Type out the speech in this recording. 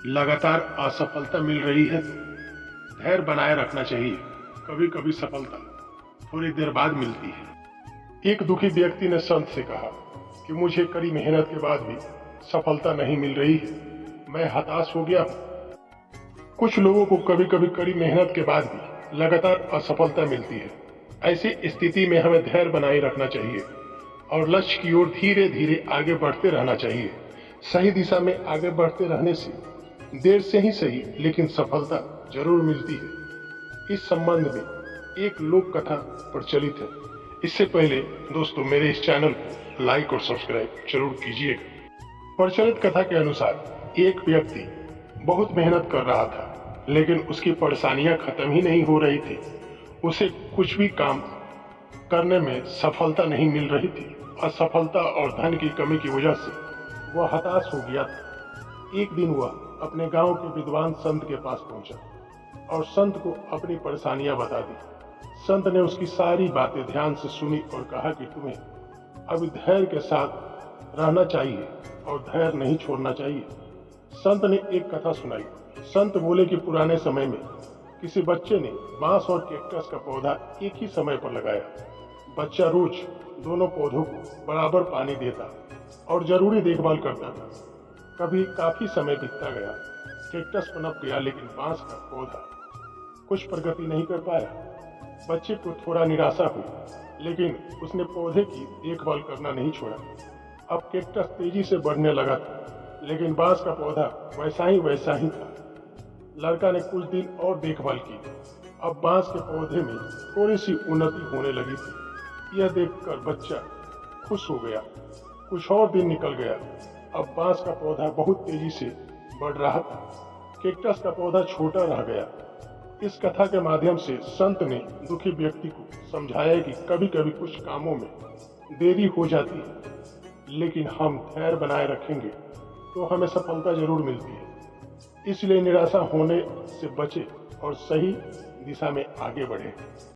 लगातार असफलता मिल रही है तो धैर्य बनाए रखना चाहिए। कभी कभी सफलता थोड़ी देर बाद मिलती है। एक दुखी व्यक्ति ने संत से कहा कि मुझे कड़ी मेहनत के बाद भी सफलता नहीं मिल रही है, मैं हताश हो गया हूँ। कुछ लोगों को कभी कभी कड़ी मेहनत के बाद भी लगातार असफलता मिलती है। ऐसी स्थिति में हमें धैर्य बनाए रखना चाहिए और लक्ष्य की ओर धीरे धीरे आगे बढ़ते रहना चाहिए। सही दिशा में आगे बढ़ते रहने से देर से ही सही लेकिन सफलता जरूर मिलती है। इस संबंध में एक लोक कथा प्रचलित है। इससे पहले दोस्तों मेरे इस चैनल को लाइक और सब्सक्राइब जरूर कीजिएगा। प्रचलित कथा के अनुसार एक व्यक्ति बहुत मेहनत कर रहा था लेकिन उसकी परेशानियां खत्म ही नहीं हो रही थी। उसे कुछ भी काम करने में सफलता नहीं मिल रही थी। असफलता और धन की कमी की वजह से वह हताश हो गया था। एक दिन वह अपने गांव के विद्वान संत के पास पहुंचा और संत को अपनी परेशानियां बता दी। संत ने उसकी सारी बातें ध्यान से सुनी और कहा कि तुम्हें अभी धैर्य के साथ रहना चाहिए और धैर्य नहीं छोड़ना चाहिए। संत ने एक कथा सुनाई। संत बोले कि पुराने समय में किसी बच्चे ने बांस और कैक्टस का पौधा एक ही समय पर लगाया। बच्चा रोज दोनों पौधों को बराबर पानी देता और जरूरी देखभाल करता था। कभी काफी समय बीतता गया, कैक्टस पनप गया लेकिन बांस का पौधा कुछ प्रगति नहीं कर पाया। बच्चे को थोड़ा निराशा हुई लेकिन उसने पौधे की देखभाल करना नहीं छोड़ा। अब कैक्टस तेजी से बढ़ने लगा था लेकिन बांस का पौधा वैसा ही था। लड़का ने कुछ दिन और देखभाल की। अब बांस के पौधे में थोड़ी सी उन्नति होने लगी थी। यह देखकर बच्चा खुश हो गया। कुछ और दिन निकल गया। अब बांस का पौधा बहुत तेजी से बढ़ रहा था। कैक्टस का पौधा छोटा रह गया। इस कथा के माध्यम से संत ने दुखी व्यक्ति को समझाया कि कभी कभी कुछ कामों में देरी हो जाती है लेकिन हम धैर्य बनाए रखेंगे तो हमें सफलता जरूर मिलती है। इसलिए निराशा होने से बचे और सही दिशा में आगे बढ़े।